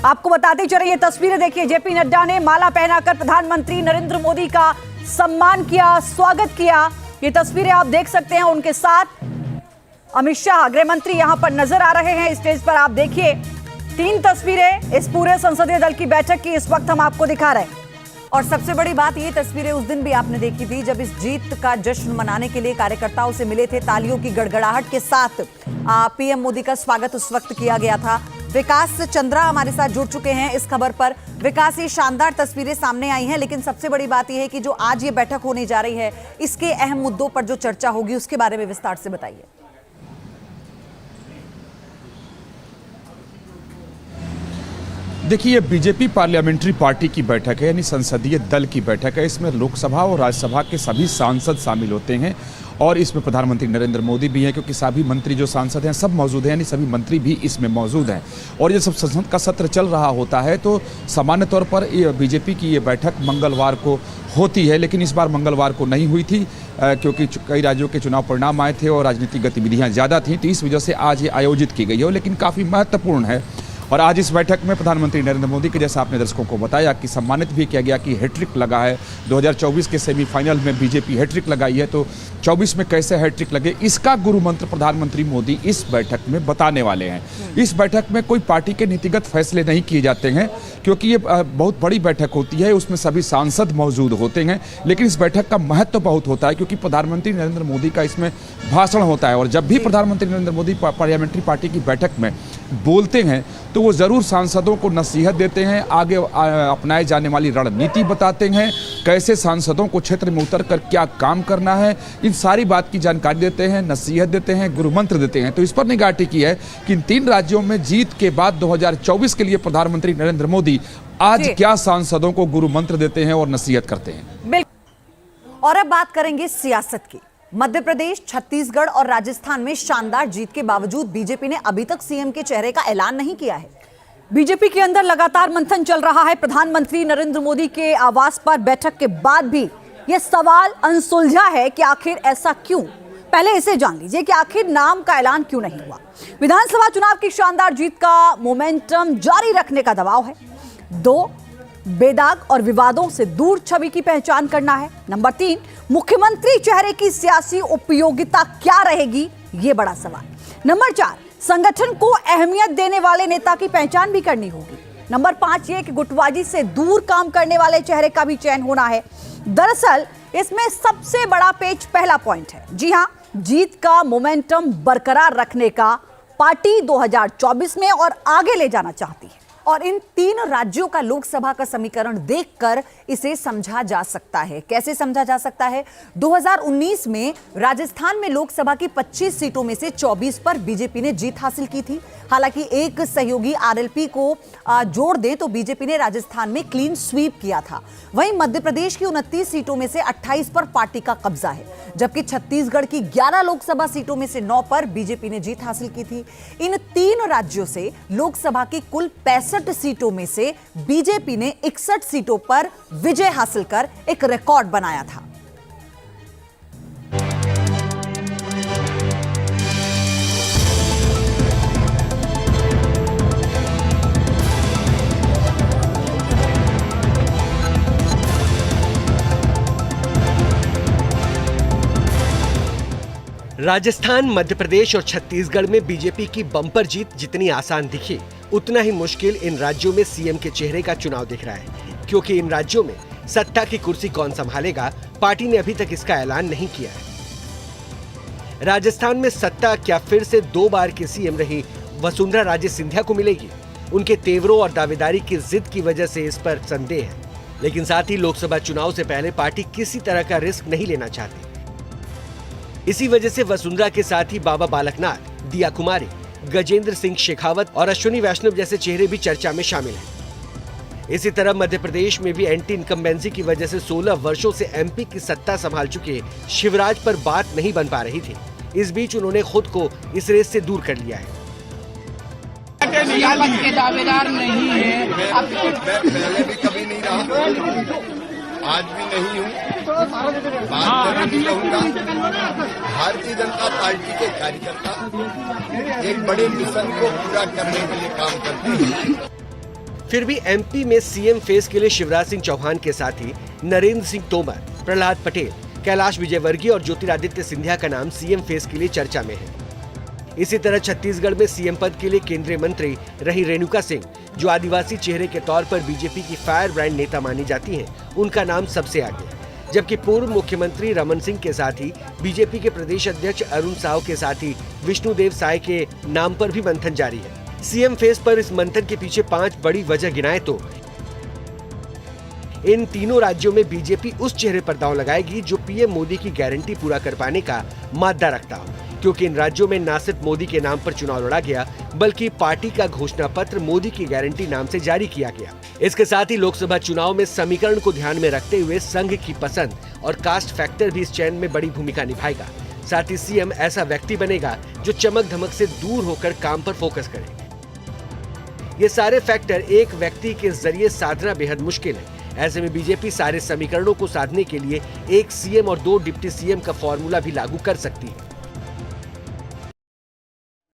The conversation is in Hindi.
आपको बताते चले, ये तस्वीरें देखिए, जेपी नड्डा ने माला पहनाकर प्रधानमंत्री नरेंद्र मोदी का सम्मान किया, स्वागत किया। ये तस्वीरें आप देख सकते हैं। उनके साथ अमित शाह गृह मंत्री यहां पर नजर आ रहे हैं स्टेज पर। आप देखिए 3 तस्वीरें इस पूरे संसदीय दल की बैठक की इस वक्त हम आपको दिखा रहे हैं। और सबसे बड़ी बात, ये तस्वीरें उस दिन भी आपने देखी थी जब इस जीत का जश्न मनाने के लिए कार्यकर्ताओं से मिले थे। तालियों की गड़गड़ाहट के साथ पीएम मोदी का स्वागत उस वक्त किया गया था। विकास चंद्रा हमारे साथ जुड़ चुके हैं इस खबर पर। विकास, ये शानदार तस्वीरें सामने आई हैं, लेकिन सबसे बड़ी बात यह है कि जो आज ये बैठक होने जा रही है, इसके अहम मुद्दों पर जो चर्चा होगी उसके बारे में विस्तार से बताइए। देखिए, ये बीजेपी पार्लियामेंट्री पार्टी की बैठक है, यानी संसदीय दल की बैठक है। इसमें लोकसभा और राज्यसभा के सभी सांसद शामिल होते हैं और इसमें प्रधानमंत्री नरेंद्र मोदी भी हैं, क्योंकि सभी मंत्री जो सांसद हैं सब मौजूद हैं, यानी सभी मंत्री भी इसमें मौजूद हैं। और ये सब संसद का सत्र चल रहा होता है तो सामान्य तौर पर बीजेपी की ये बैठक मंगलवार को होती है, लेकिन इस बार मंगलवार को नहीं हुई थी क्योंकि कई राज्यों के चुनाव परिणाम आए थे और राजनीतिक गतिविधियाँ ज़्यादा थीं, तो इस वजह से आज ये आयोजित की गई है, लेकिन काफ़ी महत्वपूर्ण है। और आज इस बैठक में प्रधानमंत्री नरेंद्र मोदी के, जैसा आपने दर्शकों को बताया, कि सम्मानित भी किया गया कि हैट्रिक लगा है। 2024 के सेमीफाइनल में बीजेपी हैट्रिक लगाई है, तो 24 में कैसे हैट्रिक लगे, इसका गुरु मंत्र प्रधानमंत्री मोदी इस बैठक में बताने वाले हैं। इस बैठक में कोई पार्टी के नीतिगत फैसले नहीं किए जाते हैं, क्योंकि ये बहुत बड़ी बैठक होती है, उसमें सभी सांसद मौजूद होते हैं। लेकिन इस बैठक का महत्व बहुत होता है, क्योंकि प्रधानमंत्री नरेंद्र मोदी का इसमें भाषण होता है। और जब भी प्रधानमंत्री नरेंद्र मोदी पार्लियामेंट्री पार्टी की बैठक में बोलते हैं तो वो ज़रूर सांसदों को नसीहत देते हैं, आगे अपनाए जाने वाली रणनीति बताते हैं, कैसे सांसदों को क्षेत्र में उतर कर क्या काम करना है, इन सारी बात की जानकारी देते हैं, नसीहत देते हैं, गुरु मंत्र देते हैं। तो इस पर निगाह टिकी है कि इन 3 राज्यों में जीत के बाद 2024 के लिए प्रधानमंत्री नरेंद्र मोदी आज क्या सांसदों को गुरु मंत्र देते हैं और नसीहत करते हैं। बिल्कुल। और अब बात करेंगे सियासत की। मध्य प्रदेश, छत्तीसगढ़ और राजस्थान में शानदार जीत के बावजूद बीजेपी ने अभी तक सीएम के चेहरे का ऐलान नहीं किया है। बीजेपी के अंदर लगातार मंथन चल रहा है। प्रधानमंत्री नरेंद्र मोदी के आवास पर बैठक के बाद भी यह सवाल अनसुलझा है कि आखिर ऐसा क्यों। पहले इसे जान लीजिए कि आखिर नाम का ऐलान क्यों नहीं हुआ। विधानसभा चुनाव की शानदार जीत का मोमेंटम जारी रखने का दबाव है। 2, बेदाग और विवादों से दूर छवि की पहचान करना है। नंबर 3, मुख्यमंत्री चेहरे की सियासी उपयोगिता क्या रहेगी, यह बड़ा सवाल। नंबर 4, संगठन को अहमियत देने वाले नेता की पहचान भी करनी होगी। नंबर 5, यह कि गुटबाजी से दूर काम करने वाले चेहरे का भी चयन होना है। दरअसल इसमें सबसे बड़ा पेच पहला पॉइंट है। जी हां, जीत का मोमेंटम बरकरार रखने का पार्टी 2024 में और आगे ले जाना चाहती है। और इन 3 राज्यों का लोकसभा का समीकरण देखकर इसे समझा जा सकता है। कैसे समझा जा सकता है? 2019 में राजस्थान में लोकसभा की 25 सीटों में से 24 पर बीजेपी ने जीत हासिल की थी। हालांकि एक सहयोगी आरएलपी को जोड़ दें तो बीजेपी ने राजस्थान में क्लीन स्वीप किया था। वहीं मध्य प्रदेश की 29 सीटों में से 28 पर पार्टी का कब्जा है, जबकि छत्तीसगढ़ की 11 लोकसभा सीटों में से 9 पर बीजेपी ने जीत हासिल की थी। इन 3 राज्यों से लोकसभा की कुल 65 सीटों में से बीजेपी ने 61 सीटों पर विजय हासिल कर एक रिकॉर्ड बनाया था। राजस्थान, मध्य प्रदेश और छत्तीसगढ़ में बीजेपी की बम्पर जीत जितनी आसान दिखी, उतना ही मुश्किल इन राज्यों में सीएम के चेहरे का चुनाव दिख रहा है, क्योंकि इन राज्यों में सत्ता की कुर्सी कौन संभालेगा, पार्टी ने अभी तक इसका ऐलान नहीं किया है। राजस्थान में सत्ता क्या फिर से 2 बार की सीएम रही वसुंधरा राजे सिंधिया को मिलेगी? उनके तेवरों और दावेदारी की जिद की वजह से इस पर संदेह है, लेकिन साथ ही लोकसभा चुनाव से पहले पार्टी किसी तरह का रिस्क नहीं लेना चाहती। इसी वजह से वसुंधरा के साथ ही बाबा बालकनाथ, दिया कुमारी, गजेंद्र सिंह शेखावत और अश्विनी वैष्णव जैसे चेहरे भी चर्चा में शामिल हैं। इसी तरह मध्य प्रदेश में भी एंटी इनकम्बेंसी की वजह से 16 वर्षों से एमपी की सत्ता संभाल चुके शिवराज पर बात नहीं बन पा रही थी। इस बीच उन्होंने खुद को इस रेस से दूर कर लिया है। के दावेदार नहीं है, पहले भी कभी नहीं रहा, आज भी नहीं हूँ, बात नहीं रहूंगा। भारतीय जनता पार्टी के कार्यकर्ता एक बड़े मिशन को पूरा करने के लिए काम करते हैं। फिर भी एमपी में सीएम फेस के लिए शिवराज सिंह चौहान के साथ ही नरेंद्र सिंह तोमर, प्रहलाद पटेल, कैलाश विजयवर्गीय और ज्योतिरादित्य सिंधिया का नाम सीएम फेस के लिए चर्चा में है। इसी तरह छत्तीसगढ़ में सीएम पद के लिए केंद्रीय मंत्री रही रेणुका सिंह, जो आदिवासी चेहरे के तौर पर बीजेपी की फायर ब्रांड नेता मानी जाती हैं, उनका नाम सबसे आगे है। जबकि पूर्व मुख्यमंत्री रमन सिंह के साथ ही बीजेपी के प्रदेश अध्यक्ष अरुण साव के साथ ही विष्णुदेव साय के नाम पर भी मंथन जारी है। सीएम फेस पर इस मंथन के पीछे 5 बड़ी वजह गिनाए तो इन तीनों राज्यों में बीजेपी उस चेहरे पर दांव लगाएगी जो पीएम मोदी की गारंटी पूरा कर पाने का मादा रखता हो, क्योंकि इन राज्यों में न सिर्फ मोदी के नाम पर चुनाव लड़ा गया, बल्कि पार्टी का घोषणा पत्र मोदी की गारंटी नाम से जारी किया गया। इसके साथ ही लोकसभा चुनाव में समीकरण को ध्यान में रखते हुए संघ की पसंद और कास्ट फैक्टर भी इस चयन में बड़ी भूमिका निभाएगा। साथ ही सीएम ऐसा व्यक्ति बनेगा जो चमक धमक से दूर होकर काम पर फोकस करे। ये सारे फैक्टर एक व्यक्ति के जरिए साधना बेहद मुश्किल है। ऐसे में बीजेपी सारे समीकरणों को साधने के लिए एक सीएम और 2 डिप्टी सीएम का फॉर्मूला भी लागू कर सकती है।